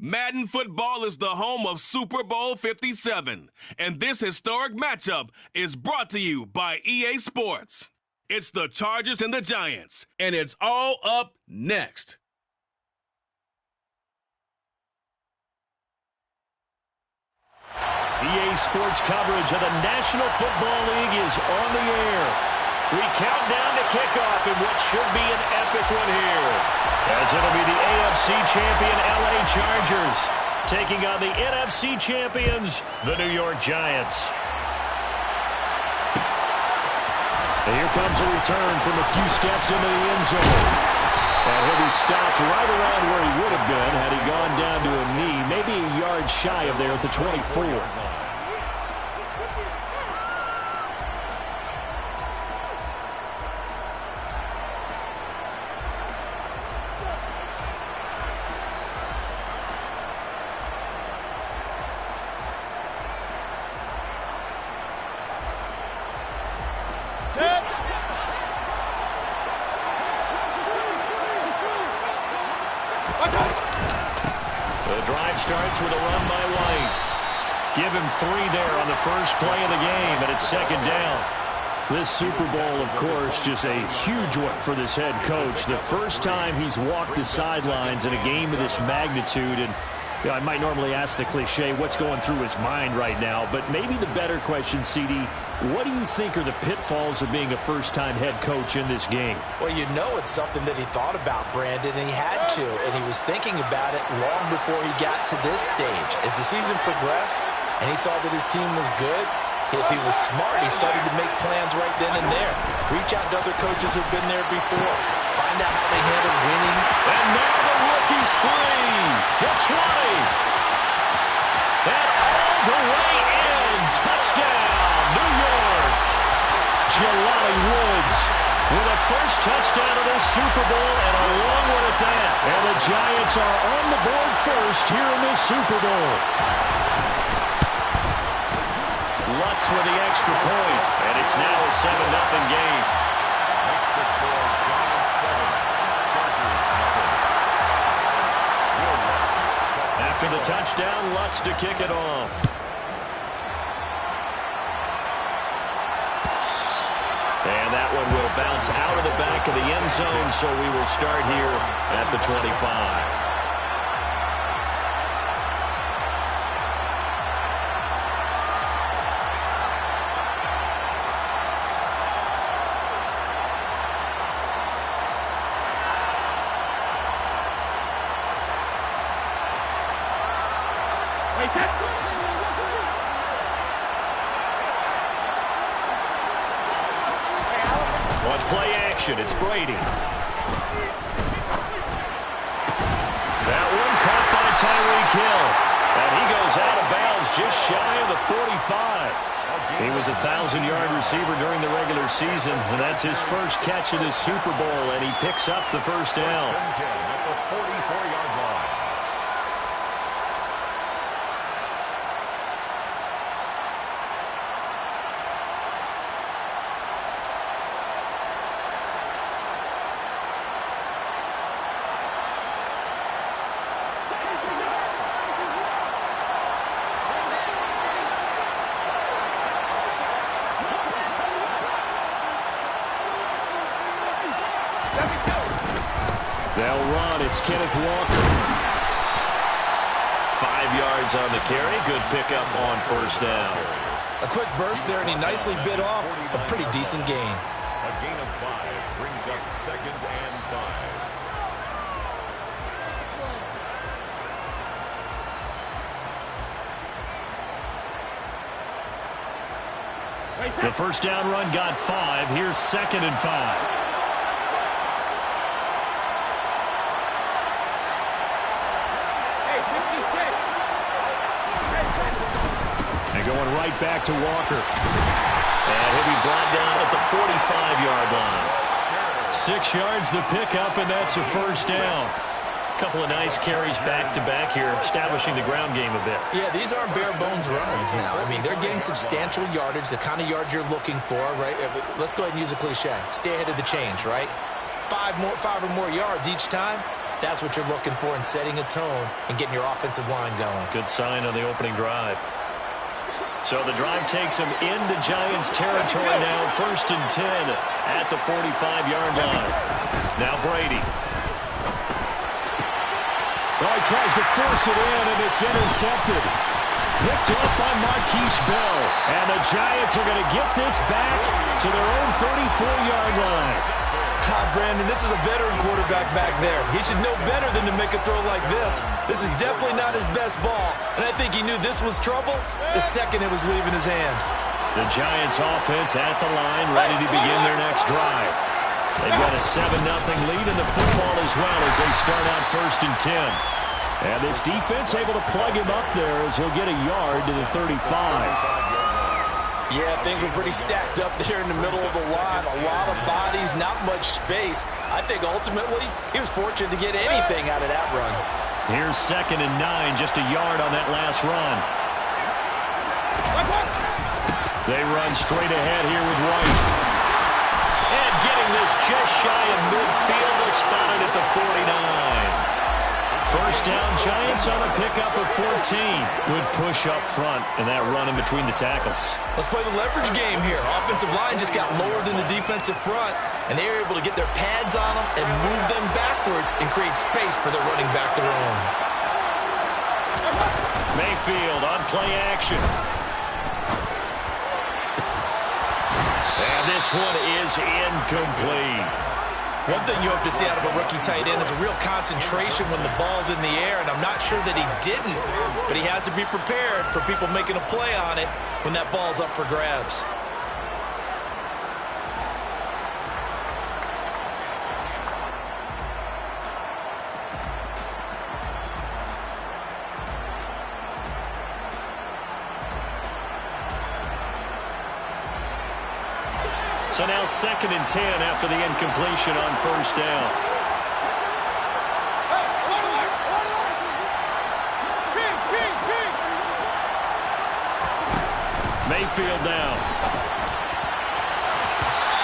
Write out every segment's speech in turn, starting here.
Madden football is the home of Super Bowl 57, and this historic matchup is brought to you by EA Sports. It's the Chargers and the Giants, and it's all up next. EA Sports coverage of the National Football League is on the air. We count down to kickoff in what should be an epic one here, as it'll be the AFC champion LA Chargers taking on the NFC champions, the New York Giants. And here comes a return from a few steps into the end zone. And he'll be stopped right around where he would have been had he gone down to a knee, maybe a yard shy of there at the 24. The drive starts with a run by White. Give him 3 there on the first play of the game, and it's second down. This Super Bowl, of course, just a huge one for this head coach. The first time he's walked the sidelines in a game of this magnitude, and you know, I might normally ask the cliche, what's going through his mind right now? But maybe the better question, CD, what do you think are the pitfalls of being a first-time head coach in this game? Well, you know it's something that he thought about, Brandon, and he had to. And he was thinking about it long before he got to this stage. As the season progressed and he saw that his team was good, if he was smart, he started to make plans right then and there. Reach out to other coaches who've been there before. Find out how they handle winning. And now the rookie's free. The 20. And all the way in. Touchdown, New York. Jelani Woods with a first touchdown of this Super Bowl, and a long one at that. And the Giants are on the board first here in this Super Bowl. Lutz with the extra point, and it's now a 7-0 game. Makes the score Giants 7, Chargers 0. After the touchdown, Lutz to kick it off. And that one will bounce out of the back of the end zone, so we will start here at the 25. On play action, it's Brady. That one caught by Tyreek Hill. And he goes out of bounds just shy of the 45. He was a 1,000-yard receiver during the regular season, and that's his first catch of this Super Bowl, and he picks up the first down. At the 44-yard line. They'll run. It's Kenneth Walker. 5 yards on the carry. Good pickup on first down. A quick burst there, and he nicely bit off a pretty decent gain. A gain of 5 brings up 2nd and 5. The first down run got 5. Here's 2nd and 5. And going right back to Walker. And he'll be brought down at the 45-yard line. 6 yards the pickup, and that's a first down. A couple of nice carries back-to-back here, establishing the ground game a bit. Yeah, these aren't bare-bones runs now. I mean, they're getting substantial yardage, the kind of yards you're looking for, right? Let's go ahead and use a cliche. Stay ahead of the change, right? 5 or more yards each time. That's what you're looking for in setting a tone and getting your offensive line going. Good sign on the opening drive. So the drive takes him into Giants territory now, 1st and 10 at the 45-yard line. Now Brady. Well, he tries to force it in, and it's intercepted. Picked up by Marquise Bell. And the Giants are going to get this back to their own 34-yard line. Brandon, this is a veteran quarterback back there. He should know better than to make a throw like this. This is definitely not his best ball, and I think he knew this was trouble the second it was leaving his hand. The Giants offense at the line, ready to begin their next drive. They've got a 7-0 lead in the football as well as they start out 1st and 10. And this defense able to plug him up there as he'll get a yard to the 35. Yeah, things were pretty stacked up there in the middle of the line. A lot of bodies, not much space. I think ultimately he was fortunate to get anything out of that run. Here's 2nd and 9, just a yard on that last run. They run straight ahead here with White. And getting this just shy of midfield, they'll spot it at the 49. First down, Giants on a pickup of 14. Good push up front and that run in between the tackles. Let's play the leverage game here. Offensive line just got lower than the defensive front, and they were able to get their pads on them and move them backwards and create space for their running back to run. Mayfield on play action. And this one is incomplete. One thing you hope to see out of a rookie tight end is a real concentration when the ball's in the air, and I'm not sure that he didn't, but he has to be prepared for people making a play on it when that ball's up for grabs. So now 2nd and 10 after the incompletion on 1st down. Mayfield down.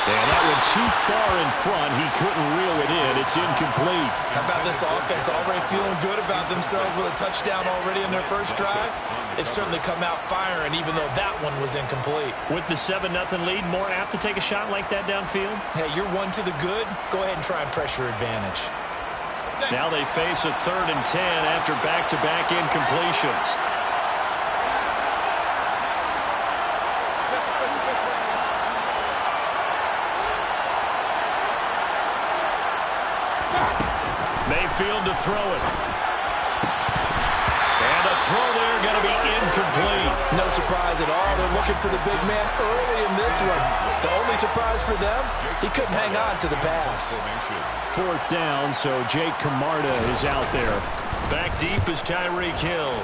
And that one too far in front. He couldn't reel it in. It's incomplete. How about this offense already feeling good about themselves with a touchdown already in their first drive? They've certainly come out firing, even though that one was incomplete. With the 7-0 lead, more apt to take a shot like that downfield? Hey, you're one to the good. Go ahead and try and pressure advantage. Now they face a 3rd and 10 after back-to-back incompletions. Mayfield to throw it. And a throw there going to be incomplete. No surprise at all. They're looking for the big man early in this one. The only surprise for them, he couldn't hang on to the pass. 4th down, so Jake Camarda is out there. Back deep is Tyreek Hill.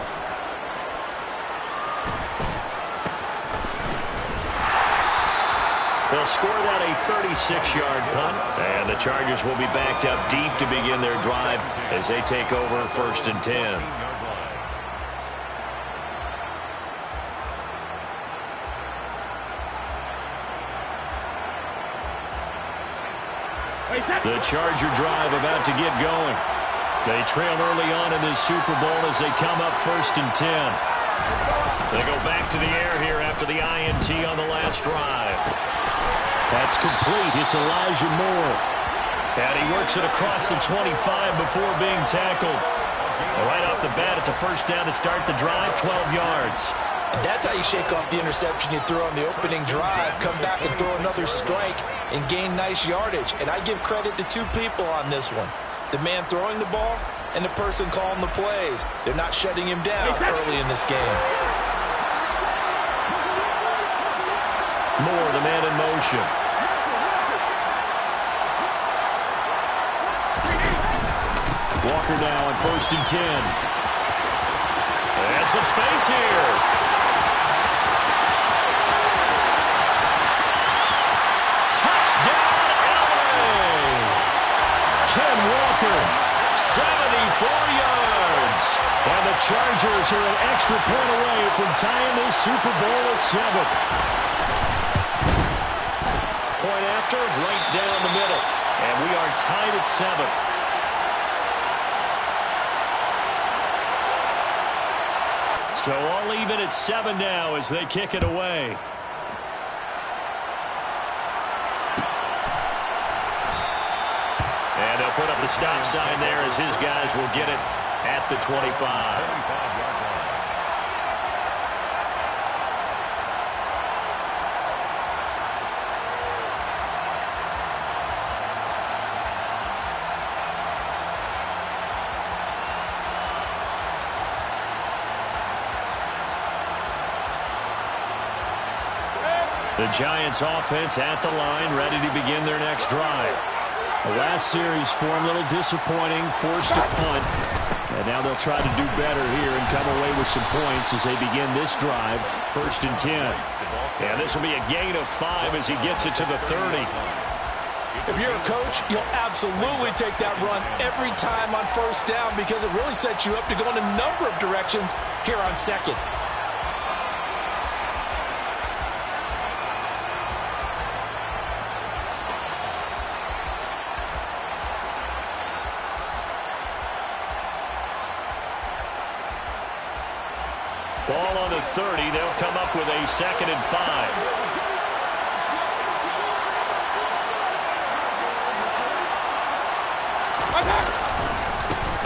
They'll score that a 36-yard punt. And the Chargers will be backed up deep to begin their drive as they take over 1st and 10. The Charger drive about to get going. They trail early on in this Super Bowl as they come up 1st and 10. They go back to the air here after the INT on the last drive. That's complete. It's Elijah Moore. And he works it across the 25 before being tackled. Right off the bat, it's a first down to start the drive, 12 yards. And that's how you shake off the interception you threw on the opening drive. Come back and throw another strike and gain nice yardage. And I give credit to two people on this one. The man throwing the ball and the person calling the plays. They're not shutting him down early in this game. Moore, the man in motion. Walker now on 1st and 10. And some space here. Walker, 74 yards. And the Chargers are an extra point away from tying this Super Bowl at 7. Point after, right down the middle. And we are tied at 7. So all even at 7 now as they kick it away. And they'll put up the stop sign there as his guys will get it at the 25. The Giants offense at the line, ready to begin their next drive. The last series for them, a little disappointing, forced to punt. And now they'll try to do better here and come away with some points as they begin this drive, 1st and 10. And this will be a gain of 5 as he gets it to the 30. If you're a coach, you'll absolutely take that run every time on 1st down because it really sets you up to go in a number of directions here on 2nd. Ball on the 30. They'll come up with a 2nd and 5.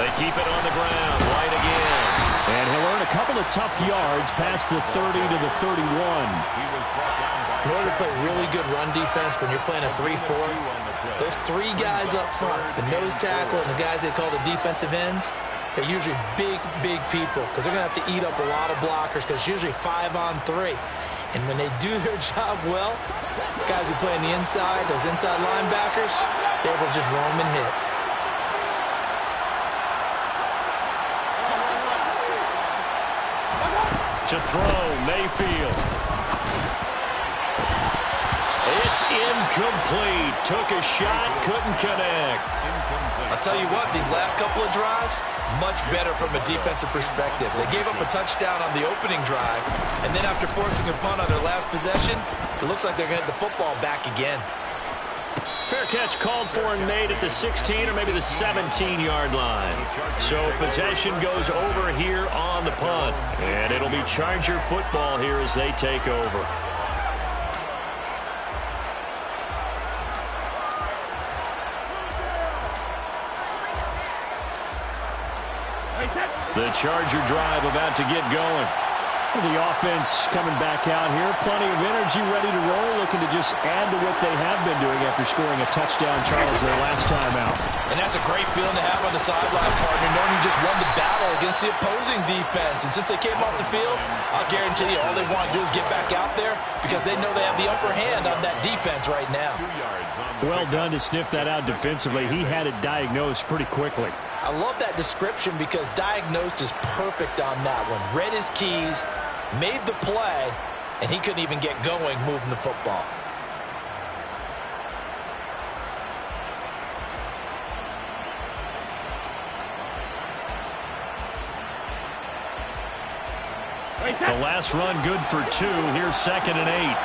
They keep it on the ground. White again. And he'll earn a couple of tough yards past the 30 to the 31. In order to play really good run defense when you're playing a 3-4, those 3 guys up front, the nose tackle and the guys they call the defensive ends, they're usually big, big people because they're going to have to eat up a lot of blockers because it's usually 5 on 3. And when they do their job well, guys who play on the inside, those inside linebackers, they're able to just roam and hit. To throw, Mayfield. It's incomplete. Took a shot, couldn't connect. I'll tell you what, these last couple of drives, much better from a defensive perspective. They gave up a touchdown on the opening drive, and then after forcing a punt on their last possession, it looks like they're going to get the football back again. Fair catch called for and made at the 16 or maybe the 17-yard line. So possession goes over here on the punt, and it'll be Charger football here as they take over. The Charger drive about to get going. The offense coming back out here. Plenty of energy, ready to roll, looking to just add to what they have been doing after scoring a touchdown, Charles, their last time out. And that's a great feeling to have on the sideline, partner, knowing you just won the battle against the opposing defense. And since they came off the field, I'll guarantee you all they want to do is get back out there because they know they have the upper hand on that defense right now. Well done to sniff that out defensively. He had it diagnosed pretty quickly. I love that description because diagnosed is perfect on that one. Read his keys, made the play, and he couldn't even get going moving the football. The last run good for 2. Here's 2nd and 8.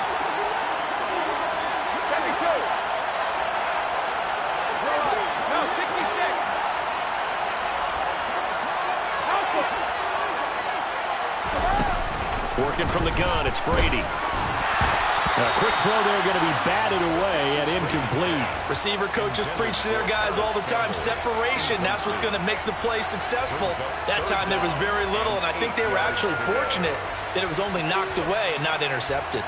Working from the gun, it's Brady. A quick throw there going to be batted away and incomplete. Receiver coaches preach to their guys all the time. Separation, that's what's going to make the play successful. That time there was very little, and I think they were actually fortunate that it was only knocked away and not intercepted.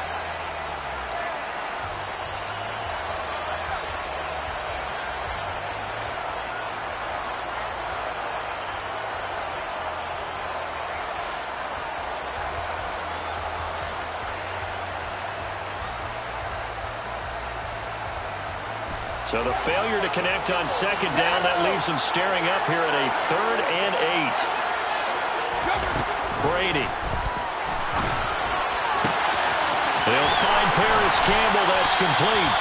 So the failure to connect on 2nd down, that leaves them staring up here at a 3rd and 8. Brady. They'll find Paris Campbell. That's complete.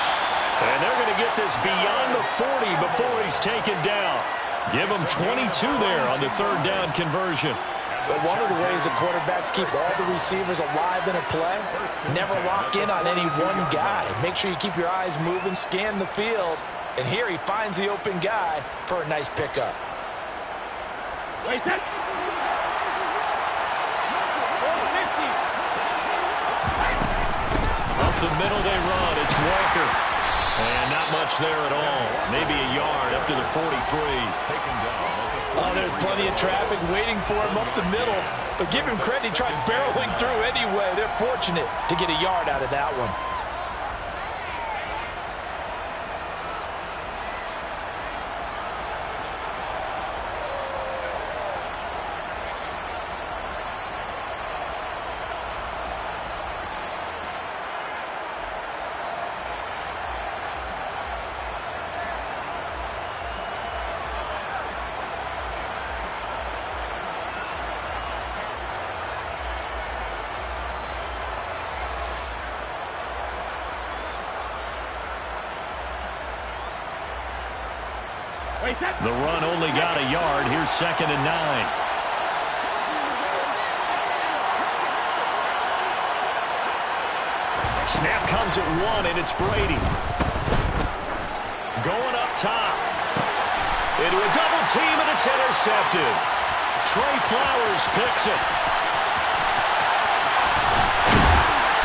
And they're going to get this beyond the 40 before he's taken down. Give them 22 there on the 3rd down conversion. But one of the ways the quarterbacks keep all the receivers alive in a play, never lock in on any one guy. Make sure you keep your eyes moving, scan the field, and here he finds the open guy for a nice pickup. the middle they run. It's Walker. And not much there at all. Maybe a yard up to the 43. Taken down. Oh, there's plenty of traffic waiting for him up the middle. But give him credit, he tried barreling through anyway. They're fortunate to get a yard out of that one. The run only got a yard. Here's 2nd and 9. Snap comes at 1, and it's Brady. Going up top. Into a double team, and it's intercepted. Trey Flowers picks it.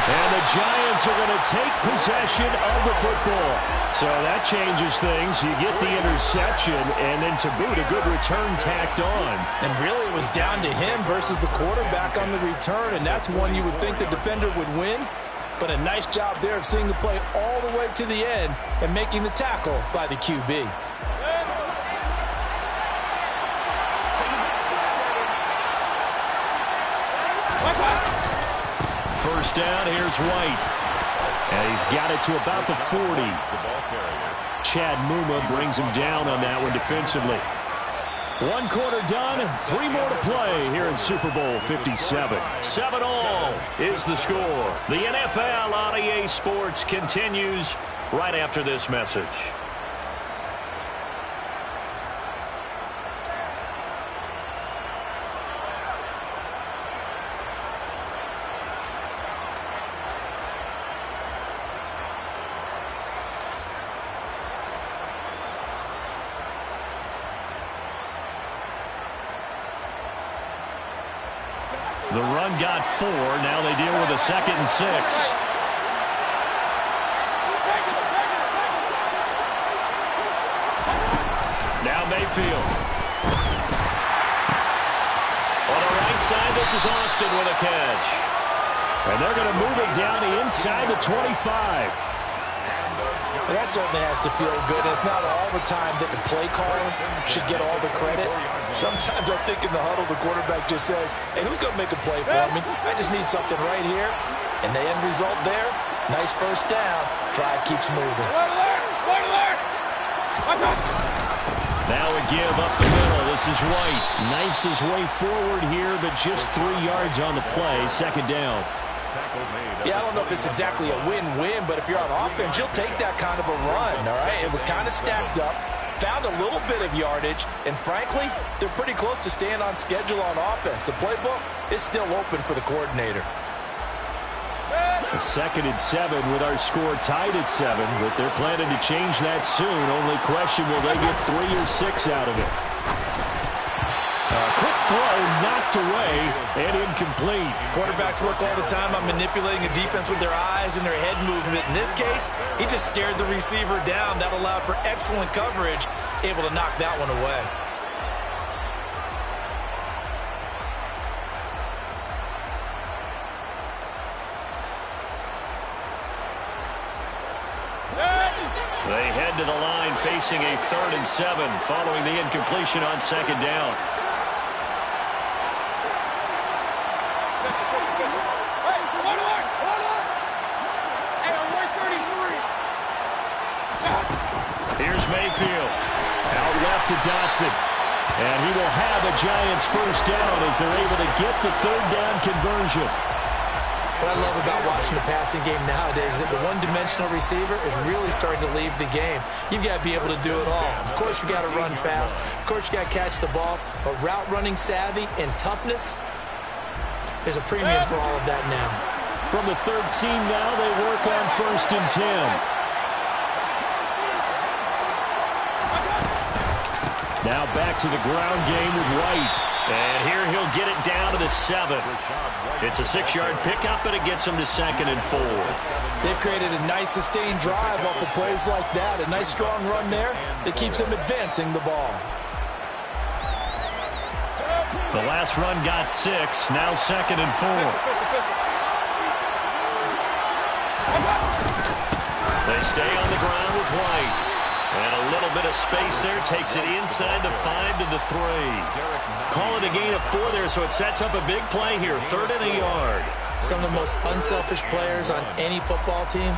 And the Giants are going to take possession of the football. So that changes things. You get the interception, and then to boot, a good return tacked on. And really, it was down to him versus the quarterback on the return, and that's one you would think the defender would win. But a nice job there of seeing the play all the way to the end and making the tackle by the QB. First down, here's White. And he's got it to about the 40. Chad Muma brings him down on that one defensively. 1 quarter done, 3 more to play here in Super Bowl 57. 7-all is the score. The NFL on EA Sports continues right after this message. The run got 4. Now they deal with a 2nd and 6. Now Mayfield. On the right side, this is Austin with a catch. And they're going to move it down to inside the 25. Well, that certainly has to feel good. It's not all the time that the play caller should get all the credit. Sometimes I think in the huddle, the quarterback just says, hey, who's going to make a play for me? I just need something right here. And the end result there, nice first down. Drive keeps moving. Now a give up the middle. This is White. Knifes his way forward here, but just 3 yards on the play. 2nd down. Yeah, I don't know if it's exactly a win-win, but if you're on offense, you'll take that kind of a run, all right? It was kind of stacked up, found a little bit of yardage, and frankly, they're pretty close to staying on schedule on offense. The playbook is still open for the coordinator. A 2nd and 7 with our score tied at 7, but they're planning to change that soon. Only question, will they get 3 or 6 out of it? Quick throw knocked away and incomplete. Quarterbacks work all the time on manipulating a defense with their eyes and their head movement. In this case, he just stared the receiver down. That allowed for excellent coverage, able to knock that one away. They head to the line facing a 3rd and 7 following the incompletion on 2nd down. Here's Mayfield. Out left to Dotson. And he will have a Giants first down as they're able to get the 3rd down conversion. What I love about watching the passing game nowadays is that the one-dimensional receiver is really starting to leave the game. You've got to be able to do it all. Of course, you got to run fast. Of course, you got to catch the ball. But route running savvy and toughness, there's a premium for all of that now. From the 13 now, they work on 1st and 10. Now back to the ground game with White. And here he'll get it down to the 7. It's a 6-yard pickup, and it gets him to 2nd and 4. They've created a nice sustained drive off of plays like that. A nice strong run there that keeps them advancing the ball. The last run got 6. Now 2nd and 4. They stay on the ground with White. And a little bit of space there. Takes it inside the 5 to the 3. Call it a gain of 4 there, so it sets up a big play here. 3rd and a yard. Some of the most unselfish players on any football team,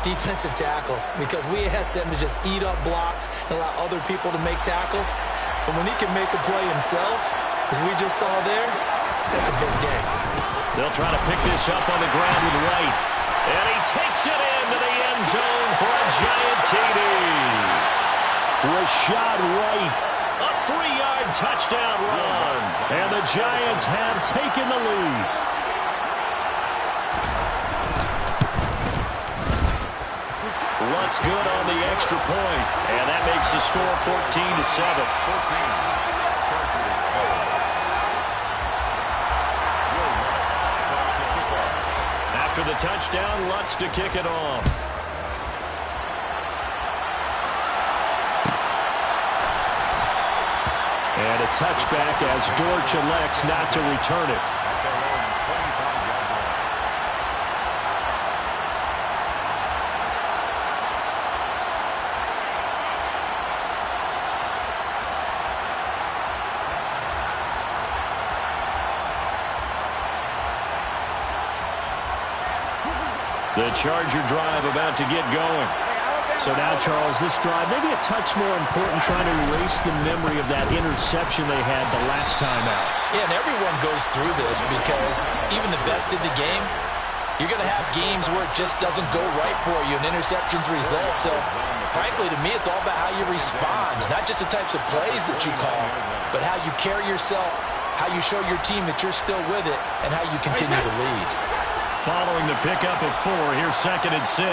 defensive tackles, because we ask them to just eat up blocks and allow other people to make tackles. But when he can make a play himself, as we just saw there, that's a big day. They'll try to pick this up on the ground with White. And he takes it into the end zone for a giant TD. Rashad White. A 3-yard touchdown run. And the Giants have taken the lead. Luntz good on the extra point. And that makes the score 14-7. After the touchdown, Luntz to kick it off. And a touchback as Dortch elects not to return it. The Charger drive about to get going. So now, Charles, this drive maybe a touch more important, trying to erase the memory of that interception they had the last time out. Yeah, and everyone goes through this because even the best in the game, you're going to have games where it just doesn't go right for you and interceptions result. So, frankly, to me, it's all about how you respond, not just the types of plays that you call, but how you carry yourself, how you show your team that you're still with it, and how you continue to lead. Following the pickup of 4, here's 2nd and 6.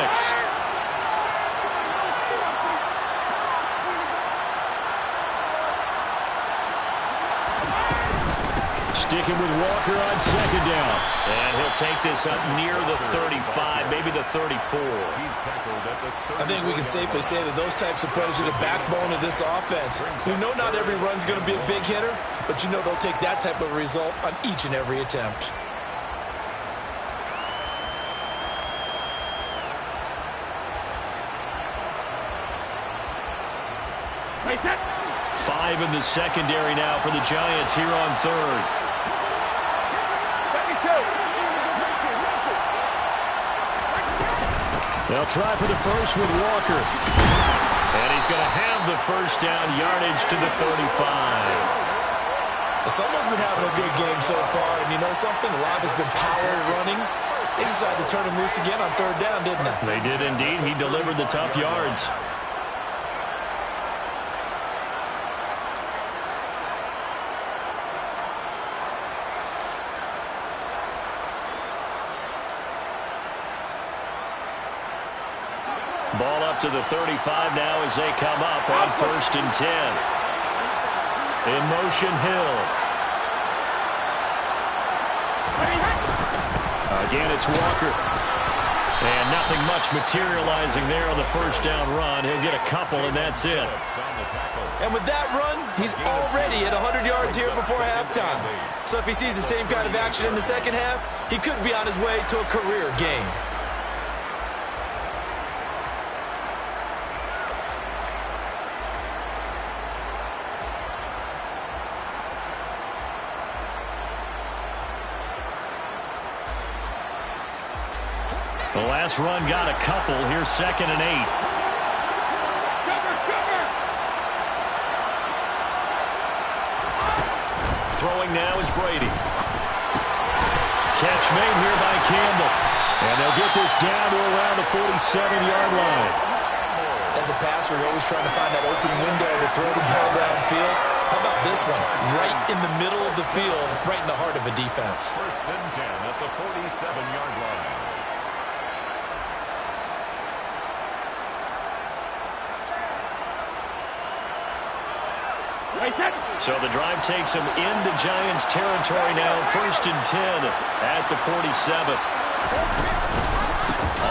Sticking with Walker on 2nd down. And he'll take this up near the 35, maybe the 34. I think we can safely say that those types of plays are the backbone of this offense. We know not every run's going to be a big hitter, but you know they'll take that type of result on each and every attempt. Five in the secondary now for the Giants here on 3rd. They'll try for the first with Walker. And he's going to have the first down, yardage to the 35. Someone's been having a good game so far, and you know something? A lot has been power running. They decided to turn him loose again on 3rd down, didn't they? They did indeed. He delivered the tough yards. Ball up to the 35 now as they come up on 1st and 10. In motion, Hill. Again, it's Walker. And nothing much materializing there on the first down run. He'll get a couple, and that's it. And with that run, he's already at 100 yards here before halftime. So if he sees the same kind of action in the second half, he could be on his way to a career game. The last run got a couple. Here's 2nd and 8. Throwing now is Brady. Catch made here by Campbell. And they'll get this down to around the 47-yard line. As a passer, you're always trying to find that open window to throw the ball downfield. How about this one? Right in the middle of the field, right in the heart of a defense. 1st and 10 at the 47-yard line. So the drive takes him into Giants territory now. 1st and 10 at the 47.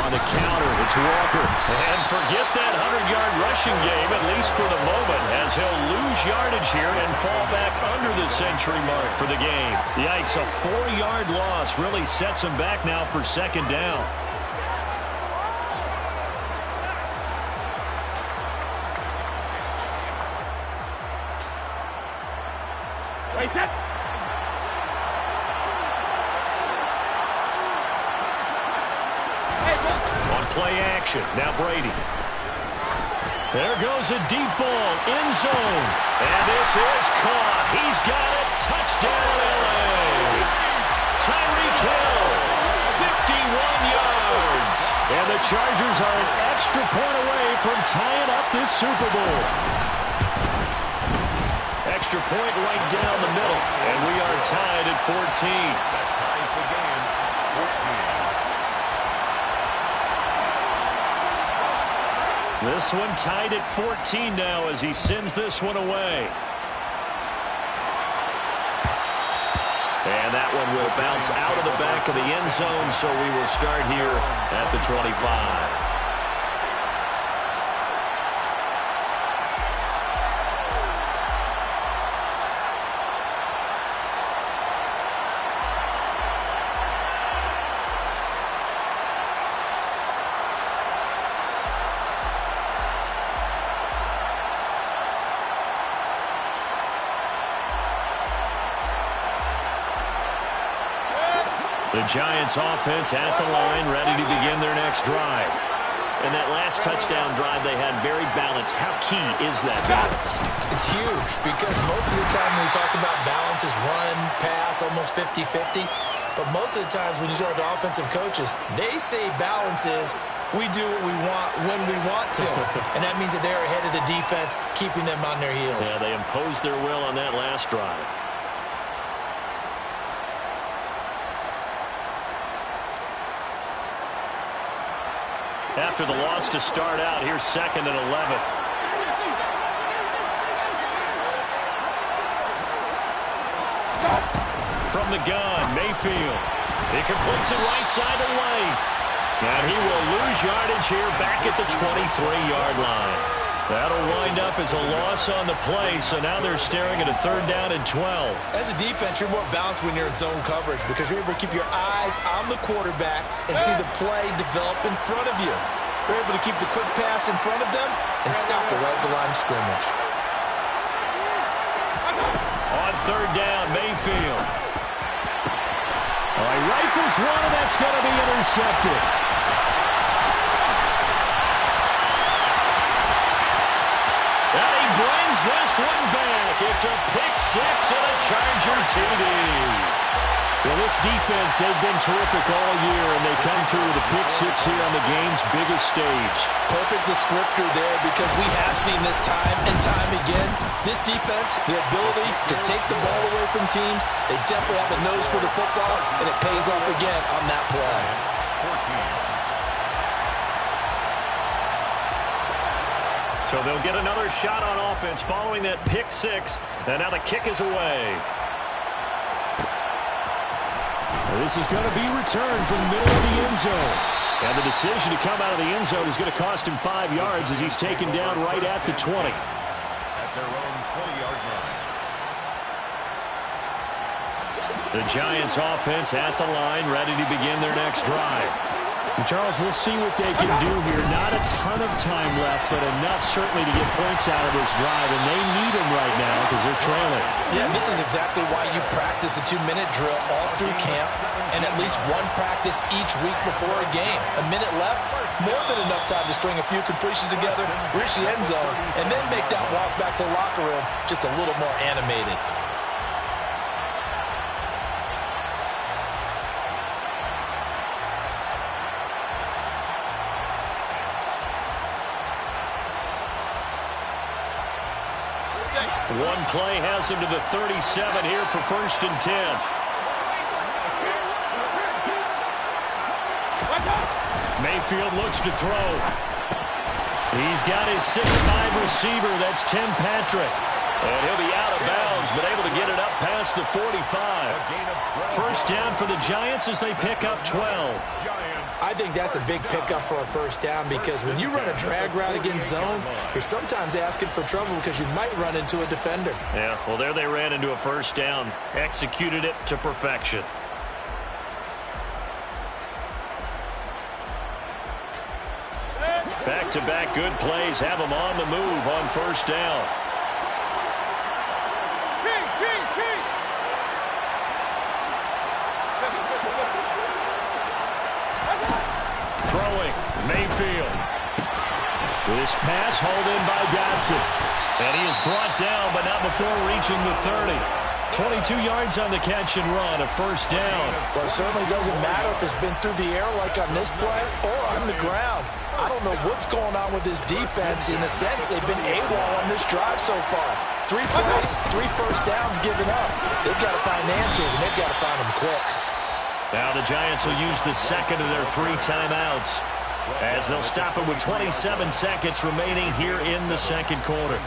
On the counter, it's Walker. And forget that 100-yard rushing game, at least for the moment, as he'll lose yardage here and fall back under the century mark for the game. Yikes, a 4-yard loss really sets him back now for 2nd down. On play action, now Brady. There goes a deep ball, end zone. And this is caught. He's got it. Touchdown, LA. Tyreek Hill, 51 yards. And the Chargers are an extra point away from tying up this Super Bowl. Extra point right down the middle. And we are tied at 14. That ties the game. 14. This one tied at 14 now as he sends this one away. And that one will bounce out of the back of the end zone, so we will start here at the 25. The Giants offense at the line, ready to begin their next drive. And that last touchdown drive they had very balanced. How key is that balance? It's huge because most of the time when we talk about balance is run, pass, almost 50-50. But most of the times when you talk to offensive coaches, they say balance is we do what we want when we want to. And that means that they're ahead of the defense, keeping them on their heels. Yeah, they imposed their will on that last drive. After the loss to start out, here's 2nd and 11. From the gun, Mayfield. He completes it right side of the lane. And he will lose yardage here back at the 23-yard line. That'll wind up as a loss on the play, so now they're staring at a 3rd down and 12. As a defense, you're more balanced when you're in zone coverage because you're able to keep your eyes on the quarterback and see the play develop in front of you. You're able to keep the quick pass in front of them and stop it right at the line of scrimmage. On 3rd down, Mayfield. He rifles one, and that's going to be intercepted. And he brings this one back. It's a pick 6 and a Charger TD. Well, this defense, they've been terrific all year, and they come through with a pick 6 here on the game's biggest stage. Perfect descriptor there because we have seen this time and time again. This defense, their ability to take the ball away from teams, they definitely have a nose for the football, and it pays off again on that play. 14. So they'll get another shot on offense following that pick 6, and now the kick is away. This is going to be returned from the middle of the end zone. And the decision to come out of the end zone is going to cost him 5 yards as he's taken down right at the 20. At their own 20-yard line. The Giants offense at the line, ready to begin their next drive. And Charles, we'll see what they can do here. Not a ton of time left, but enough certainly to get points out of this drive, and they need them right now because they're trailing. Yeah, and this is exactly why you practice a 2-minute drill all through camp and at least one practice each week before a game. A minute left, more than enough time to string a few completions together, reach the end zone, and then make that walk back to the locker room just a little more animated. One play has him to the 37 here for 1st and 10. Mayfield looks to throw. He's got his 6'5" receiver. That's Tim Patrick. And he'll be out of bounds, but able to get it up past the 45. First down for the Giants as they pick up 12. I think that's a big pickup for a first down because when you run a drag route against zone, you're sometimes asking for trouble because you might run into a defender. Yeah, well, there they ran into a first down. Executed it to perfection. Back-to-back good plays have them on the move on first down. Throwing, Mayfield. With his pass hauled in by Dodson. And he is brought down, but not before reaching the 30. 22 yards on the catch and run, a first down. Well, it certainly doesn't matter if it's been through the air like on this play or on the ground. I don't know what's going on with this defense. In a sense, they've been AWOL on this drive so far. 3 plays, 3 first downs given up. They've got to find answers, and they've got to find them quick. Now the Giants will use the second of their 3 timeouts as they'll stop it with 27 seconds remaining here in the second quarter.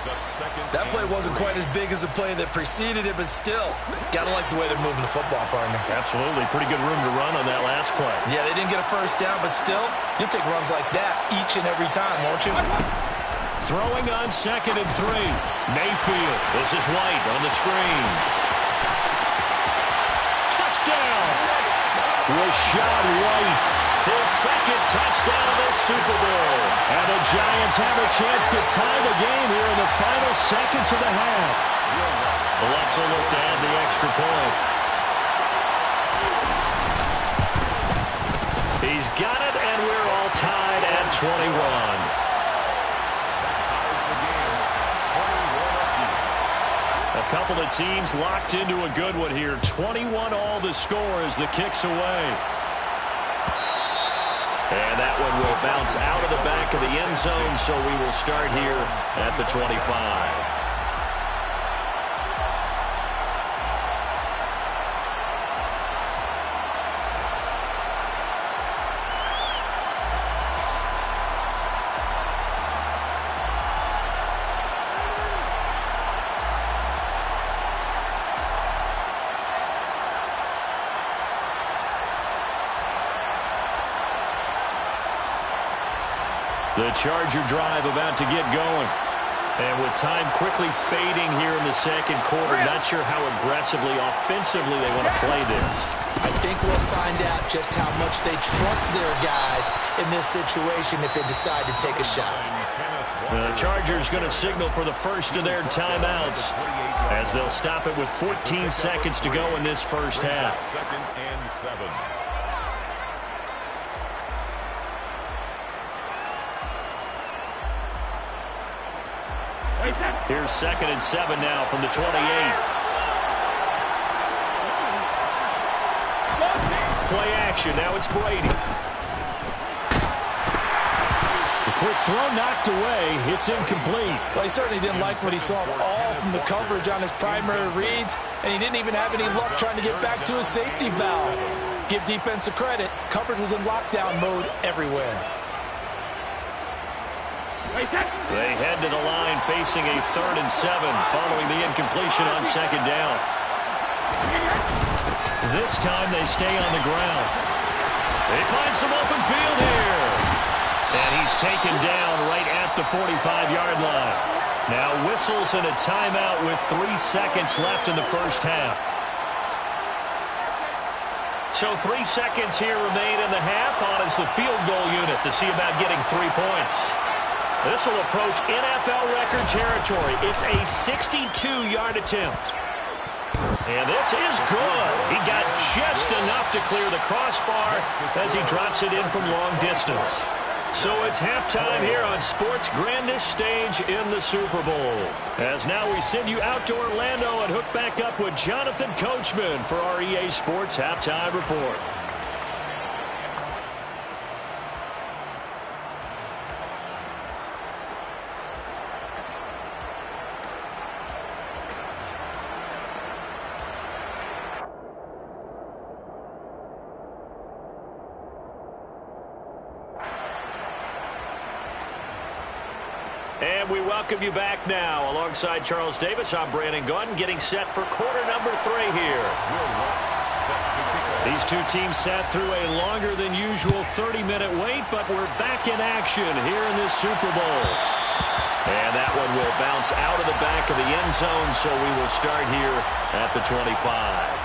That play wasn't quite as big as the play that preceded it, but still, got to like the way they're moving the football, partner. Absolutely. Pretty good room to run on that last play. Yeah, they didn't get a first down, but still, you'll take runs like that each and every time, won't you? Throwing on second and 3. Mayfield. This is White on the screen. Touchdown! Rashad White. His second touchdown of the Super Bowl. And the Giants have a chance to tie the game here in the final seconds of the half. Let's look to add the extra point. He's got it, and we're all tied at 21. A couple of teams locked into a good one here. 21 all the score as the kick's away. And that one will bounce out of the back of the end zone, so we will start here at the 25. The Charger drive about to get going. And with time quickly fading here in the second quarter, not sure how aggressively, offensively they want to play this. I think we'll find out just how much they trust their guys in this situation if they decide to take a shot. The Chargers going to signal for the first of their timeouts as they'll stop it with 14 seconds to go in this first half. 2nd and 7. Here's 2nd and 7 now from the 28. Play action. Now it's Brady. The quick throw knocked away. It's incomplete. Well, he certainly didn't like what he saw all from the coverage on his primary reads, and he didn't even have any luck trying to get back to his safety valve. Give defense a credit. Coverage was in lockdown mode everywhere. They head to the line facing a 3rd and 7 following the incompletion on 2nd down. This time they stay on the ground. They find some open field here. And he's taken down right at the 45-yard line. Now whistles and a timeout with 3 seconds left in the first half. So 3 seconds here remain in the half on as the field goal unit to see about getting 3 points. This will approach NFL record territory. It's a 62-yard attempt. And this is good. He got just enough to clear the crossbar as he drops it in from long distance. So it's halftime here on sports' grandest stage in the Super Bowl. As now we send you out to Orlando and hook back up with Jonathan Coachman for our EA Sports Halftime Report. And we welcome you back now. Alongside Charles Davis, I'm Brandon Gaudin, getting set for quarter number 3 here. These two teams sat through a longer than usual 30-minute wait, but we're back in action here in this Super Bowl. And that one will bounce out of the back of the end zone, so we will start here at the 25.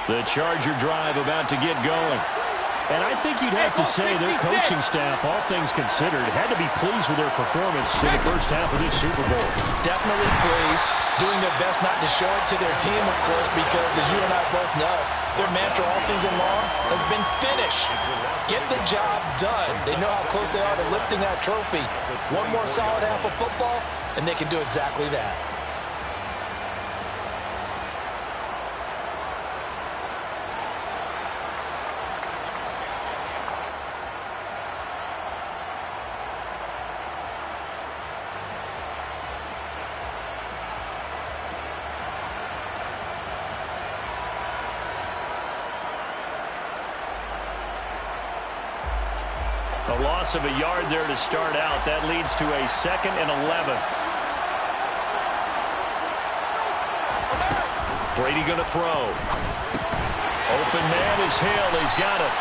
The Charger drive about to get going. And I think you'd have to say their coaching staff, all things considered, had to be pleased with their performance in the first half of this Super Bowl. Definitely pleased. Doing their best not to show it to their team, of course, because as you and I both know, their mantra all season long has been finish. Get the job done. They know how close they are to lifting that trophy. One more solid half of football, and they can do exactly that. A loss of a yard there to start out. That leads to a 2nd and 11. Brady going to throw. Open man is Hill. He's got it.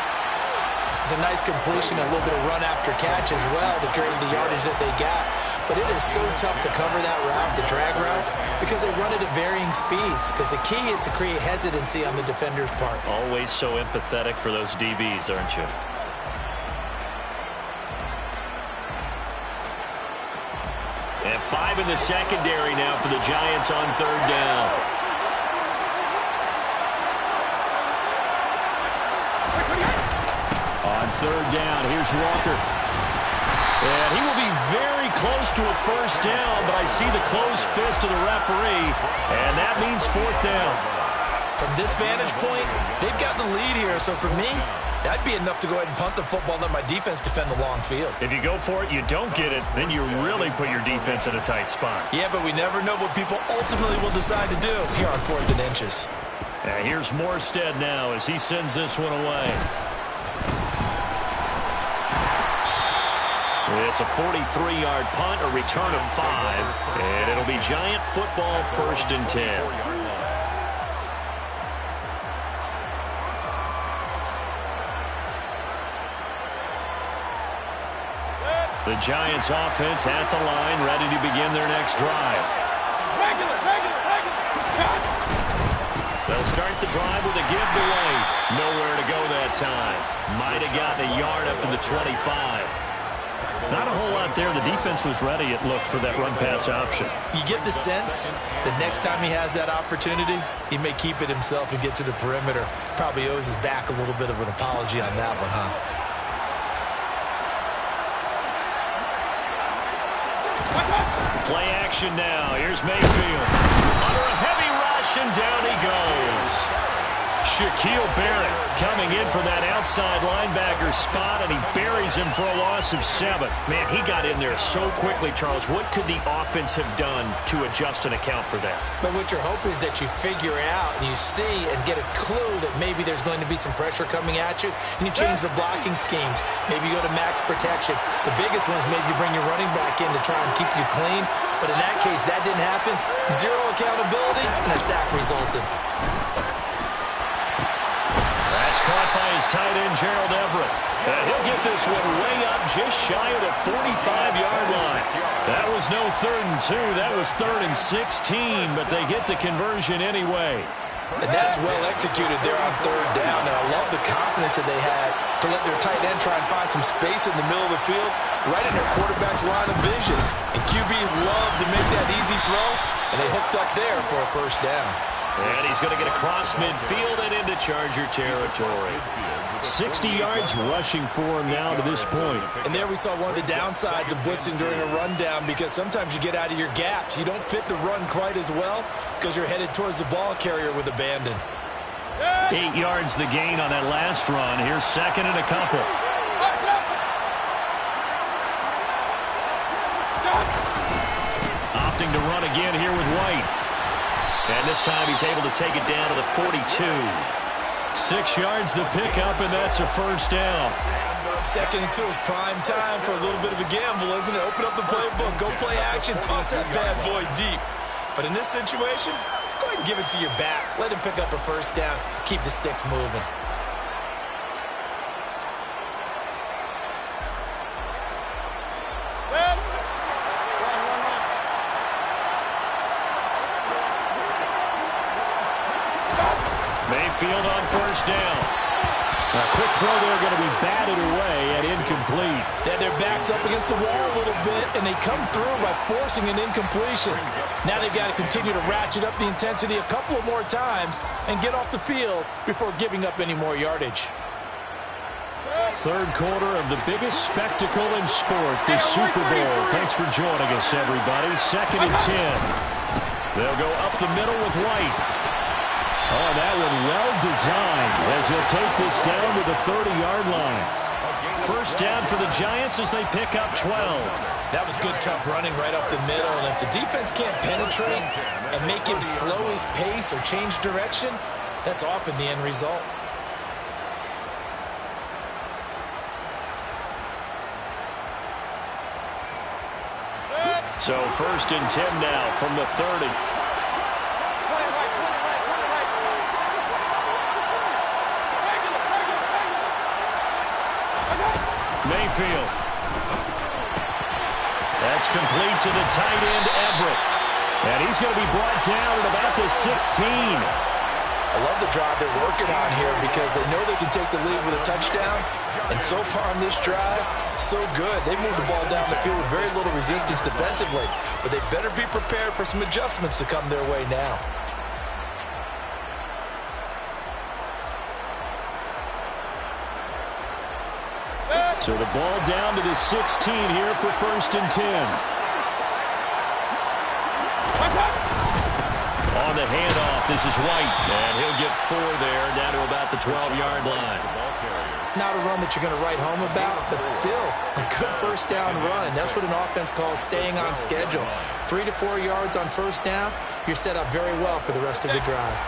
It's a nice completion, a little bit of run after catch as well to create the yardage that they got. But it is so tough to cover that route, the drag route, because they run it at varying speeds. Because the key is to create hesitancy on the defender's part. Always so empathetic for those DBs, aren't you? And 5 in the secondary now for the Giants on 3rd down. On 3rd down, here's Walker. And he will be very close to a first down, but I see the closed fist of the referee, and that means 4th down. From this vantage point, they've got the lead here. So for me, that'd be enough to go ahead and punt the football and let my defense defend the long field. If you go for it, you don't get it, then you really put your defense in a tight spot. Yeah, but we never know what people ultimately will decide to do here on 4th and inches. And here's Morstead now as he sends this one away. It's a 43-yard punt, a return of 5, and it'll be Giant football 1st and 10. The Giants offense at the line, ready to begin their next drive. They'll start the drive with a giveaway. Nowhere to go that time. Might have gotten a yard up to the 25. Not a whole lot there. The defense was ready, it looked, for that run-pass option. You get the sense that next time he has that opportunity, he may keep it himself and get to the perimeter. Probably owes his back a little bit of an apology on that one, huh? Play action now. Here's Mayfield. Under a heavy rush, and down he goes. Shaquille Barrett coming in for that outside linebacker spot, and he buries him for a loss of 7. Man, he got in there so quickly, Charles. What could the offense have done to adjust and account for that? But what you're hoping is that you figure out and you see and get a clue that maybe there's going to be some pressure coming at you, and you change the blocking schemes. Maybe you go to max protection. The biggest one is maybe you bring your running back in to try and keep you clean. But in that case, that didn't happen. 0 accountability, and a sack resulted. Caught by his tight end, Gerald Everett. He'll get this one way up just shy of the 45-yard line. That was no 3rd and 2. That was 3rd and 16, but they get the conversion anyway. And that's well executed there on 3rd down. And I love the confidence that they had to let their tight end try and find some space in the middle of the field, right in their quarterback's line of vision. And QBs love to make that easy throw, and they hooked up there for a 1st down. And he's going to get across midfield and into Charger territory. 60 yards rushing for him now to this point. And there we saw one of the downsides of blitzing during a rundown, because sometimes you get out of your gaps. You don't fit the run quite as well because you're headed towards the ball carrier with abandon. 8 yards the gain on that last run. Here's 2nd and a couple. to run again here with White. And this time he's able to take it down to the 42. 6 yards the pickup, and that's a first down. 2nd and 2 is prime time for a little bit of a gamble, isn't it? Open up the playbook, go play action, toss that bad boy deep. But in this situation, go ahead and give it to your back. Let him pick up a first down. Keep the sticks moving. Mayfield on first down. A quick throw there, going to be batted away and incomplete. Yeah, their back's up against the wall a little bit, and they come through by forcing an incompletion. Now they've got to continue to ratchet up the intensity a couple of more times and get off the field before giving up any more yardage. Third quarter of the biggest spectacle in sport, the Super Bowl. Thanks for joining us, everybody. 2nd and 10. They'll go up the middle with White. Oh, that one well designed as he'll take this down to the 30-yard line. First down for the Giants as they pick up 12. That was good, tough running right up the middle. And if the defense can't penetrate and make him slow his pace or change direction, that's often the end result. So 1st and 10 now from the 30. Mayfield. That's complete to the tight end, Everett. And he's going to be brought down at about the 16. I love the drive they're working on here because they know they can take the lead with a touchdown. And so far on this drive, so good. They moved the ball down the field with very little resistance defensively. But they better be prepared for some adjustments to come their way now. So the ball down to the 16 here for 1st and 10. On the handoff, this is White. And he'll get 4 there, down to about the 12-yard line. Not a run that you're going to write home about, but still a good first down run. That's what an offense calls staying on schedule. 3 to 4 yards on first down, you're set up very well for the rest of the drive.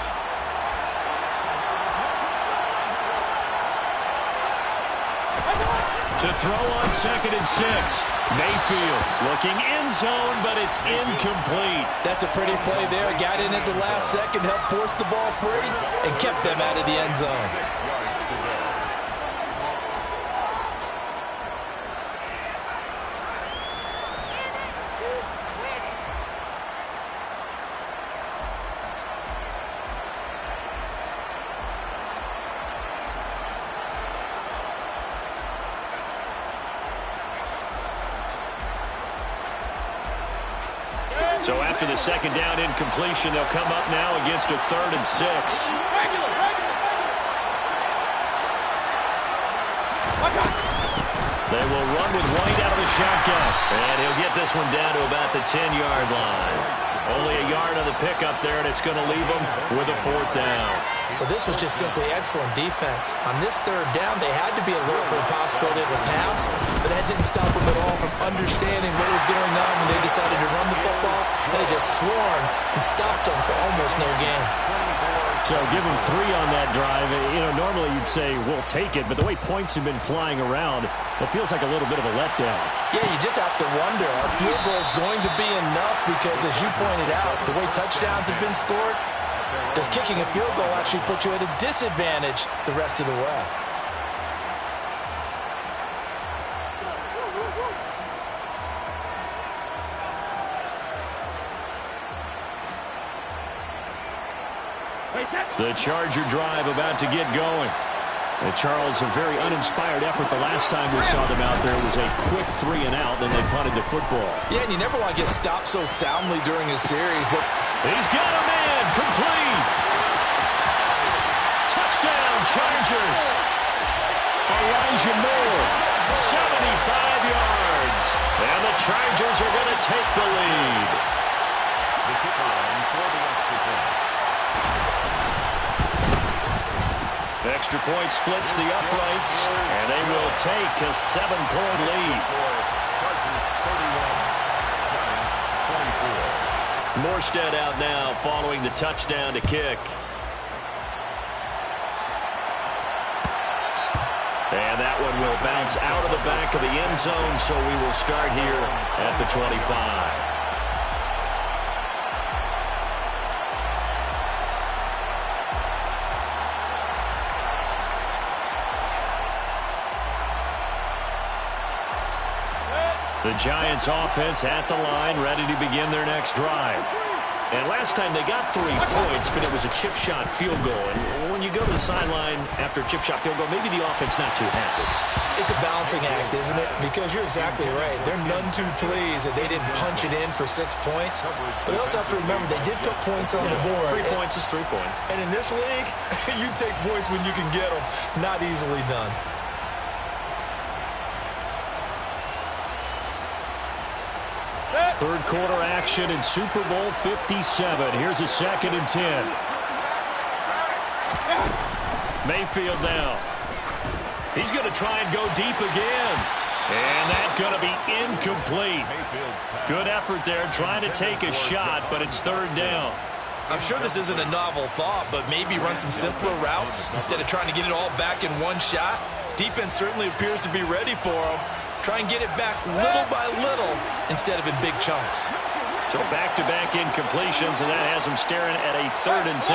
To throw on 2nd and 6. Mayfield looking end zone, but it's incomplete. That's a pretty play there. Got in at the last second, helped force the ball free, and kept them out of the end zone. So after the 2nd down incompletion, they'll come up now against a 3rd and 6. They will run with White out of the shotgun. And he'll get this one down to about the 10-yard line. Only a yard on the pickup there, and it's going to leave them with a 4th down. Well, this was just simply excellent defense. On this 3rd down, they had to be alert for the possibility of a pass, but that didn't stop them at all from understanding what was going on when they decided to run the football, and they just swarmed and stopped them for almost no gain. So give them 3 on that drive. You know, normally you'd say, we'll take it, but the way points have been flying around, it feels like a little bit of a letdown. Yeah, you just have to wonder, are field goals going to be enough? Because as you pointed out, the way touchdowns have been scored, does kicking a field goal actually put you at a disadvantage the rest of the way? The Charger drive about to get going. And Charles, a very uninspired effort the last time we saw them out there. It was a quick 3 and out, then they punted the football. Yeah, and you never want to get stopped so soundly during a series, but he's got a man, complete. Touchdown, Chargers. Elijah Moore, 75 yards. And the Chargers are going to take the lead. The kicker line for the extra point. Extra point splits the uprights, and they will take a 7-point lead. Chargers 31, Giants 24. Morstead out now following the touchdown to kick. And that one will bounce out of the back of the end zone, so we will start here at the 25. The Giants offense at the line, ready to begin their next drive. And last time they got 3 points, but it was a chip shot field goal. And when you go to the sideline after a chip shot field goal, maybe the offense not too happy. It's a balancing act, isn't it? Because you're exactly right. They're none too pleased that they didn't punch it in for 6 points. But you also have to remember they did put points on the board. 3 points is 3 points. And in this league, you take points when you can get them. Not easily done. Third quarter action in Super Bowl 57. Here's a 2nd and 10. Mayfield now. He's going to try and go deep again. And that's going to be incomplete. Good effort there trying to take a shot, but it's 3rd down. I'm sure this isn't a novel thought, but maybe run some simpler routes instead of trying to get it all back in one shot. Defense certainly appears to be ready for him. Try and get it back little by little instead of in big chunks. So back-to-back incompletions, and that has him staring at a 3rd and 10.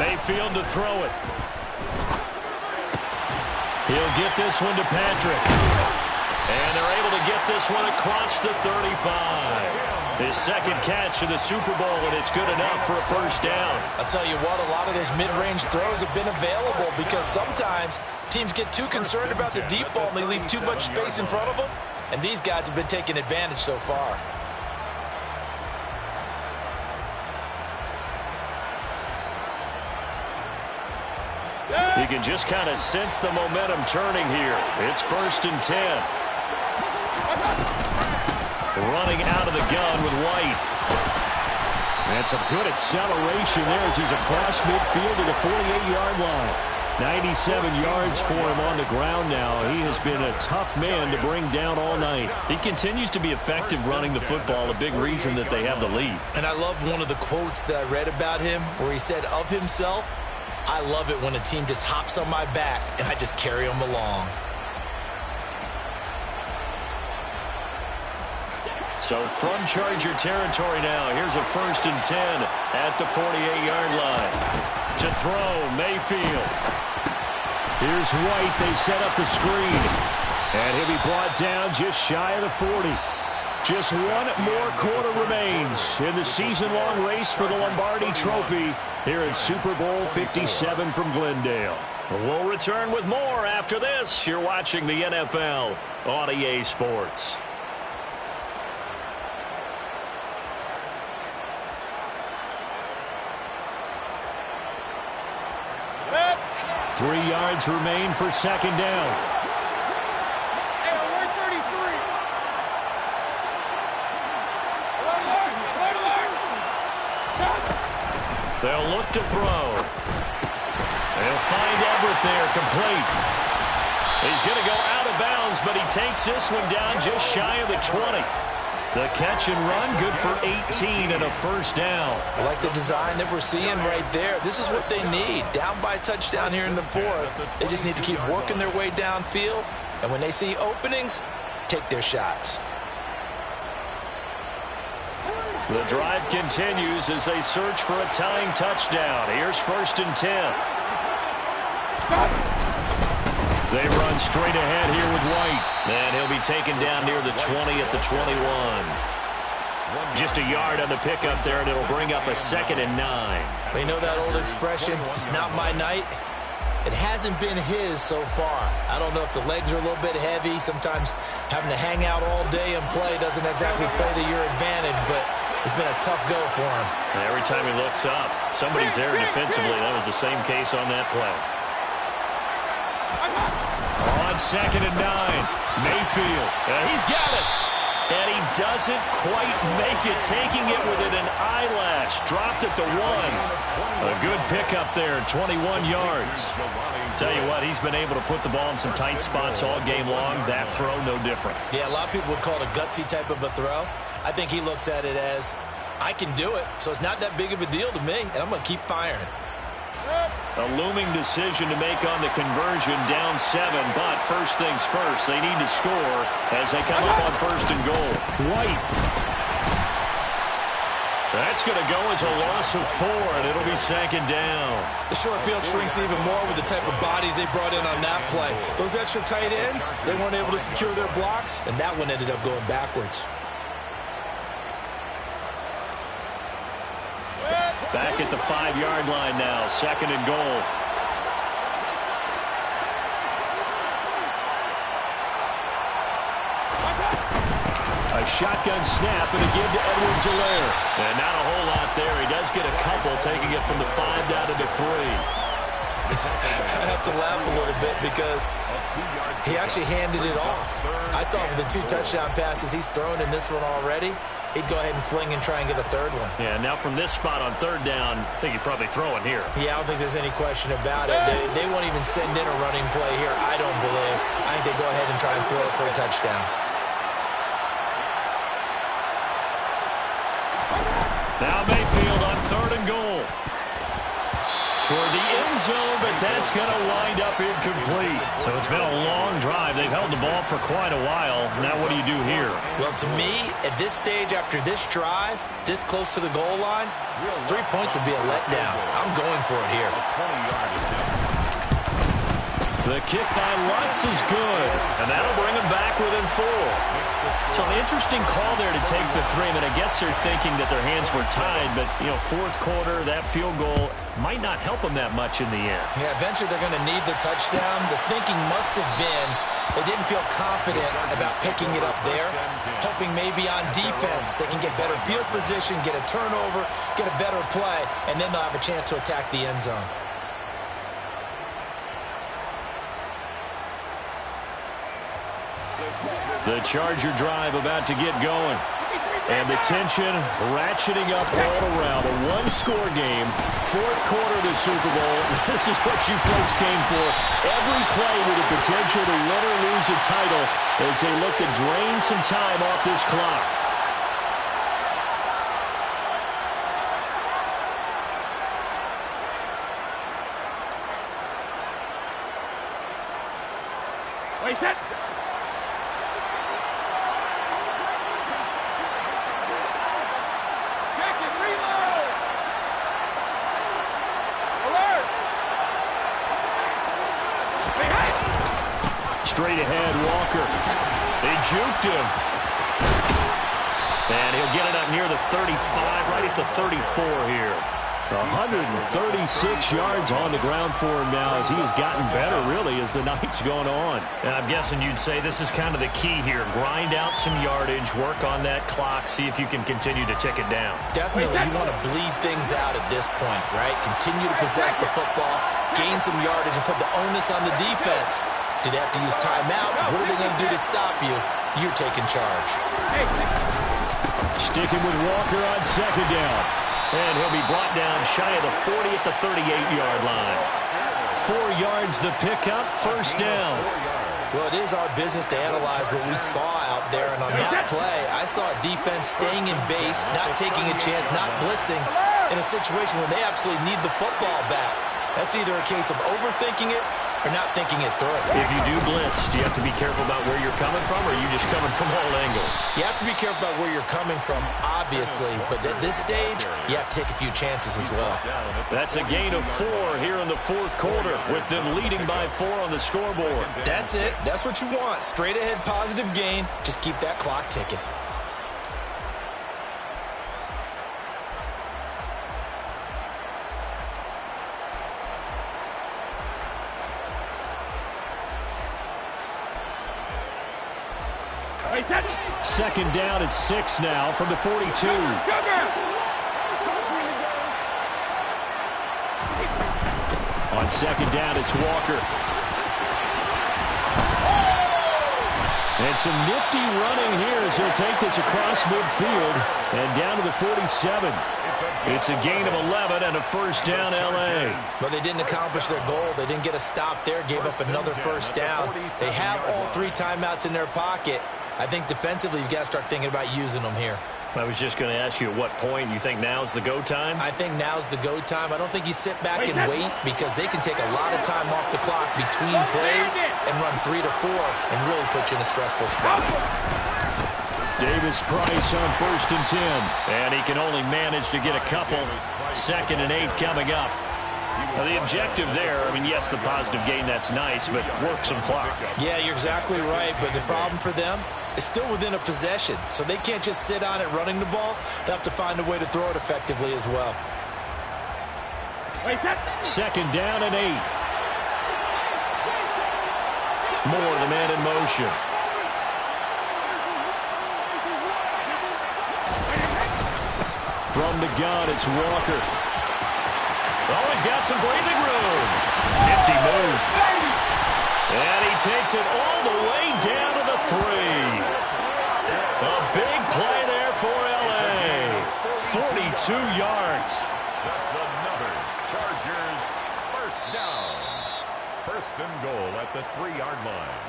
Mayfield to throw it. He'll get this one to Patrick. And they're able to get this one across the 35. His 2nd catch of the Super Bowl, and it's good enough for a 1st down. I'll tell you what, a lot of those mid-range throws have been available because sometimes teams get too concerned about the deep ball and they leave too much space in front of them, and these guys have been taking advantage so far. You can just kind of sense the momentum turning here. It's 1st and 10. Running out of the gun with White. And some good acceleration there as he's across midfield to the 48-yard line. 97 yards for him on the ground now. He has been a tough man to bring down all night. He continues to be effective running the football, a big reason that they have the lead. And I love one of the quotes that I read about him where he said of himself, "I love it when a team just hops on my back and I just carry them along." So from Charger territory now, here's a 1st and 10 at the 48-yard line. To throw, Mayfield. Here's White. They set up the screen. And he'll be brought down just shy of the 40. Just one more quarter remains in the season-long race for the Lombardi Trophy here at Super Bowl 57 from Glendale. We'll return with more after this. You're watching the NFL on EA Sports. Three yards remain for 2nd down. They'll look to throw. They'll find Everett there, complete. He's going to go out of bounds, but he takes this one down just shy of the 20. The catch and run, good for 18 and a 1st down. I like the design that we're seeing right there. This is what they need. Down by a touchdown here in the 4th. They just need to keep working their way downfield. And when they see openings, take their shots. The drive continues as they search for a tying touchdown. Here's 1st and 10. They run straight ahead here with White. And he'll be taken down near the 20 at the 21. Just a yard on the pickup there, and it'll bring up a 2nd and 9. Well, you know that old expression, it's not my night? It hasn't been his so far. I don't know if the legs are a little bit heavy. Sometimes having to hang out all day and play doesn't exactly play to your advantage, but it's been a tough go for him. And every time he looks up, somebody's there defensively. That was the same case on that play. On 2nd and 9, Mayfield. He's got it. And he doesn't quite make it, taking it within an eyelash. Dropped at the 1. A good pickup there, 21 yards. Tell you what, he's been able to put the ball in some tight spots all game long. That throw, no different. Yeah, a lot of people would call it a gutsy type of a throw. I think he looks at it as, I can do it, so it's not that big of a deal to me, and I'm going to keep firing. A looming decision to make on the conversion, down 7, but first things first, they need to score as they come up on 1st and goal. White. That's going to go as a loss of 4, and it'll be 2nd down. The short field shrinks even more with the type of bodies they brought in on that play. Those extra tight ends, they weren't able to secure their blocks, and that one ended up going backwards. Back at the 5-yard line now, 2nd and goal. A shotgun snap and a give to Edwards-Helaire. And not a whole lot there. He does get a couple, taking it from the 5 down to the 3. I have to laugh a little bit because he actually handed it off. I thought with the 2 touchdown passes he's thrown in this one already, he'd go ahead and fling and try and get a 3rd one. Yeah, now from this spot on 3rd down, I think he'd probably throw it here. Yeah, I don't think there's any question about it. They won't even send in a running play here, I don't believe. I think they go ahead and try and throw it for a touchdown. Now Mayfield on 3rd and goal. Toward the end zone, but that's going to wind up incomplete. So it's been a long drive. They've held the ball for quite a while. Now what do you do here? Well, to me, at this stage, after this drive, this close to the goal line, 3 points would be a letdown. I'm going for it here. The kick by Lutz is good, and that'll bring him back within 4. So an interesting call there to take the 3. I mean, I guess they're thinking that their hands were tied, but, you know, 4th quarter, that field goal might not help them that much in the end. Yeah, eventually they're going to need the touchdown. The thinking must have been they didn't feel confident about picking it up there, hoping maybe on defense they can get better field position, get a turnover, get a better play, and then they'll have a chance to attack the end zone. The Charger drive about to get going. And the tension ratcheting up all around. A one-score game. 4th quarter of the Super Bowl. This is what you folks came for. Every play with the potential to win or lose a title as they look to drain some time off this clock. Wait, that. Straight ahead, Walker. They juked him. And he'll get it up near the 35, right at the 34 here. 136 yards on the ground for him now as he has gotten better, really, as the night's gone on. And I'm guessing you'd say this is kind of the key here. Grind out some yardage, work on that clock, see if you can continue to tick it down. Definitely, you want to bleed things out at this point, right? Continue to possess the football, gain some yardage, and put the onus on the defense. Do they have to use timeouts? What are they going to do to stop you? You're taking charge. Sticking with Walker on 2nd down. And he'll be brought down shy of the 40 at the 38-yard line. 4 yards the pickup, 1st down. Well, it is our business to analyze what we saw out there. And on that play, I saw a defense staying in base, not taking a chance, not blitzing in a situation where they absolutely need the football back. That's either a case of overthinking it or not thinking it through. If you do blitz, do you have to be careful about where you're coming from, or are you just coming from all angles? You have to be careful about where you're coming from, obviously, but at this stage, you have to take a few chances as well. That's a gain of 4 here in the 4th quarter, with them leading by 4 on the scoreboard. That's it. That's what you want. Straight ahead, positive gain. Just keep that clock ticking. Second down at 6 now from the 42. On 2nd down, it's Walker. And some nifty running here as he'll take this across midfield and down to the 47. It's a gain of 11 and a first down, L.A. But they didn't accomplish their goal. They didn't get a stop there, gave up another first down. They have all 3 timeouts in their pocket. I think defensively you've got to start thinking about using them here. I was just going to ask you at what point you think now's the go time? I think now's the go time. I don't think you sit back and wait because they can take a lot of time off the clock between plays and run 3 to 4 and really put you in a stressful spot. Davis Price on 1st and 10. And he can only manage to get a couple. 2nd and 8 coming up. Now the objective there, I mean, yes, the positive gain, that's nice, but work some clock. Yeah, you're exactly right, but the problem for them is still within a possession, so they can't just sit on it running the ball. They have to find a way to throw it effectively as well. 2nd down and 8. Moore, the man in motion. From the gun, it's Walker. Oh, he's got some breathing room. Nifty move. And he takes it all the way down to the 3. A big play there for L.A. 42 yards. That's another Chargers first down. 1st and goal at the 3-yard line.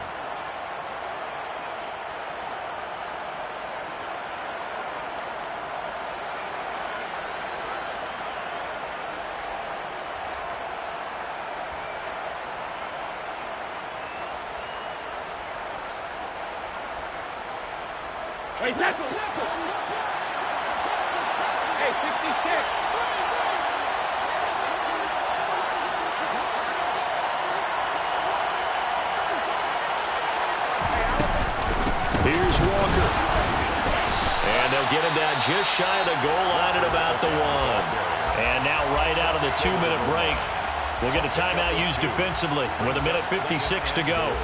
Hey, tackle! Hey, 66! Here's Walker. And they'll get him down just shy of the goal line at about the 1. And now right out of the 2-minute break, we'll get a timeout used defensively with 1:56 to go.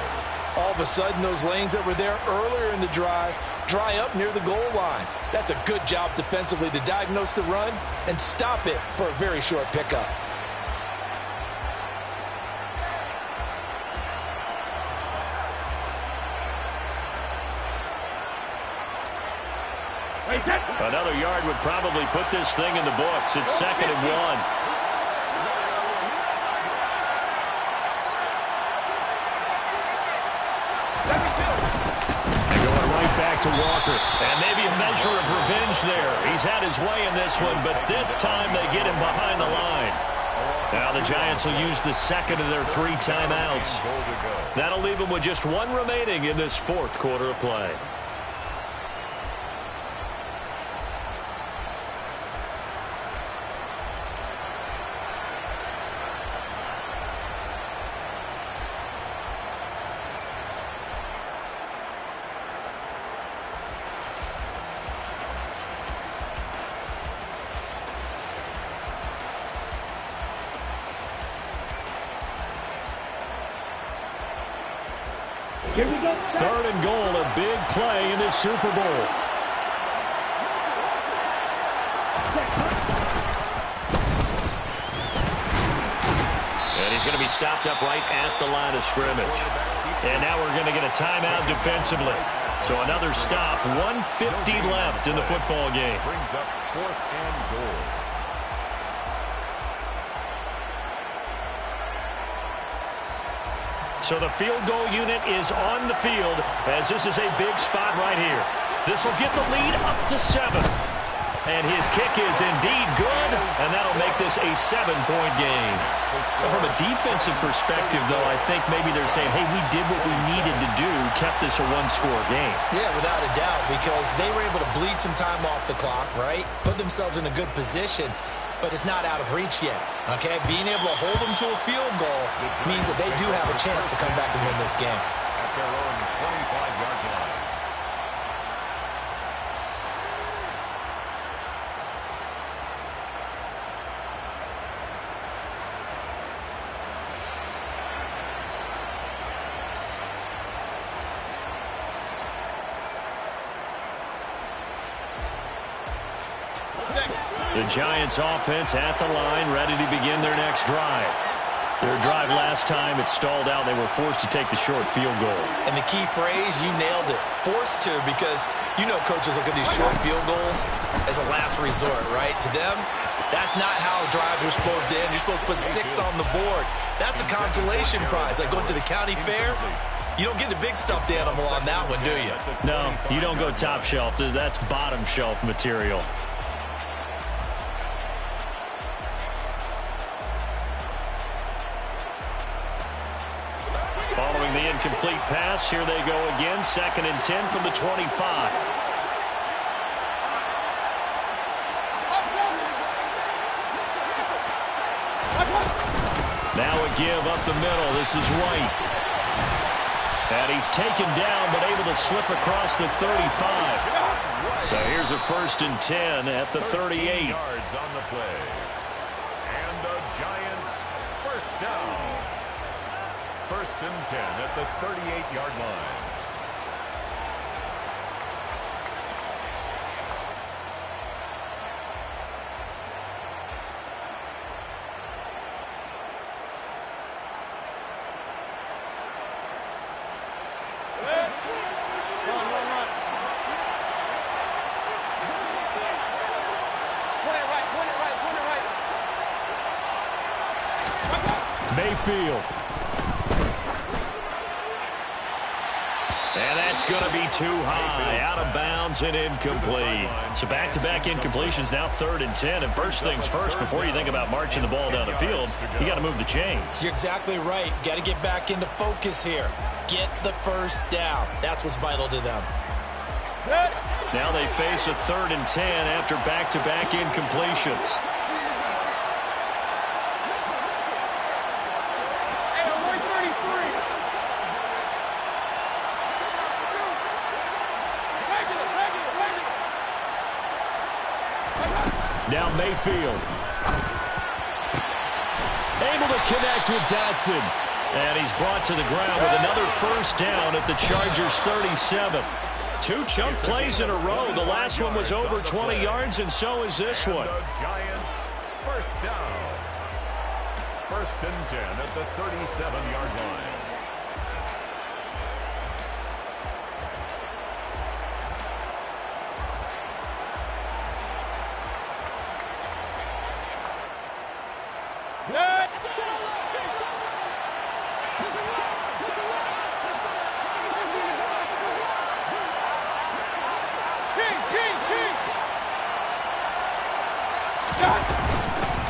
All of a sudden, those lanes that were there earlier in the drive dry up near the goal line. That's a good job defensively to diagnose the run and stop it for a very short pickup. Another yard would probably put this thing in the books. It's 2nd and 1. To Walker, and maybe a measure of revenge there. He's had his way in this one, but this time they get him behind the line. Now the Giants will use the 2nd of their 3 timeouts. That'll leave them with just 1 remaining in this 4th quarter of play. Here we go. 3rd and goal, a big play in this Super Bowl. And he's going to be stopped up right at the line of scrimmage. And now we're going to get a timeout defensively. So another stop, 1:50 left in the football game. Brings up 4th and goal. So the field goal unit is on the field as this is a big spot right here. This will get the lead up to 7. And his kick is indeed good, and that'll make this a 7-point game. From a defensive perspective, though, I think maybe they're saying, hey, we did what we needed to do, kept this a 1-score game. Yeah, without a doubt, because they were able to bleed some time off the clock, right? Put themselves in a good position. But it's not out of reach yet, okay? Being able to hold them to a field goal means that they do have a chance to come back and win this game. At their own 25-yard line. The Giants offense at the line, ready to begin their next drive. Their drive last time, it stalled out. They were forced to take the short field goal. And the key phrase, you nailed it, forced to, because you know coaches look at these short field goals as a last resort, right? To them, that's not how drives are supposed to end. You're supposed to put 6 on the board. That's a consolation prize, like going to the county fair. You don't get the big stuffed animal on that one, do you? No, you don't go top shelf. That's bottom shelf material. Following the incomplete pass, here they go again. 2nd and 10 from the 25. Now a give up the middle. This is White. And he's taken down, but able to slip across the 35. So here's a 1st and 10 at the 38. Yards on the play. And the Giants first down. 1st and 10 at the 38-yard line. Mayfield. And that's going to be too high. Out of bounds and incomplete. So back-to-back incompletions, now 3rd and 10. And first things first, before you think about marching the ball down the field, you got to move the chains. You're exactly right. Got to get back into focus here. Get the first down. That's what's vital to them. Now they face a 3rd and 10 after back-to-back incompletions. Now Mayfield. Able to connect with Dotson. And he's brought to the ground with another 1st down at the Chargers' 37. 2 chunk plays in a row. The last one was over 20 yards, and so is this one. The Giants first down. 1st and 10 at the 37-yard line.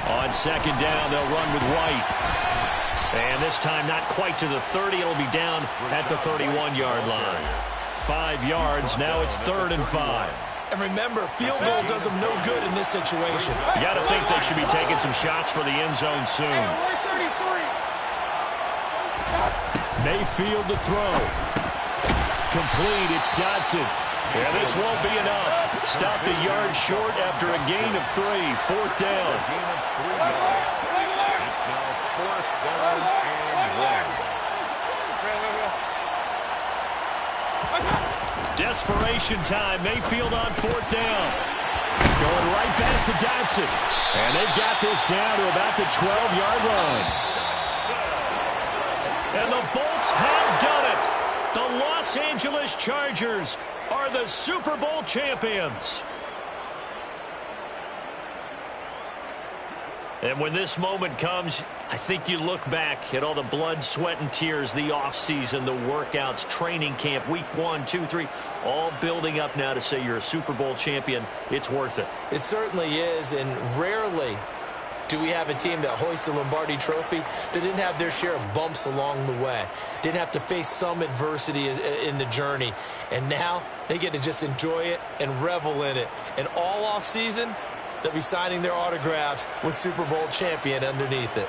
On 2nd down, they'll run with White. And this time not quite to the 30. It'll be down at the 31-yard line. 5 yards. Now it's 3rd and 5. And remember, field goal does them no good in this situation. You got to think they should be taking some shots for the end zone soon. Mayfield to throw. Complete. It's Dotson. And this won't be enough. Stop the yard short after a gain of 3. 4th down. A gain of 3 yards. It's now 4th down and 1. Desperation time. Mayfield on 4th down. Going right back to Dotson. And they've got this down to about the 12-yard line. And the Bolts have done it. The Los Angeles Chargers are the Super Bowl champions. And when this moment comes, I think you look back at all the blood, sweat, and tears, the offseason, the workouts, training camp, week 1, 2, 3, all building up now to say you're a Super Bowl champion. It's worth it. It certainly is, and rarely do we have a team that hoists the Lombardi Trophy that didn't have their share of bumps along the way, didn't have to face some adversity in the journey, and now they get to just enjoy it and revel in it. And all offseason, they'll be signing their autographs with Super Bowl champion underneath it.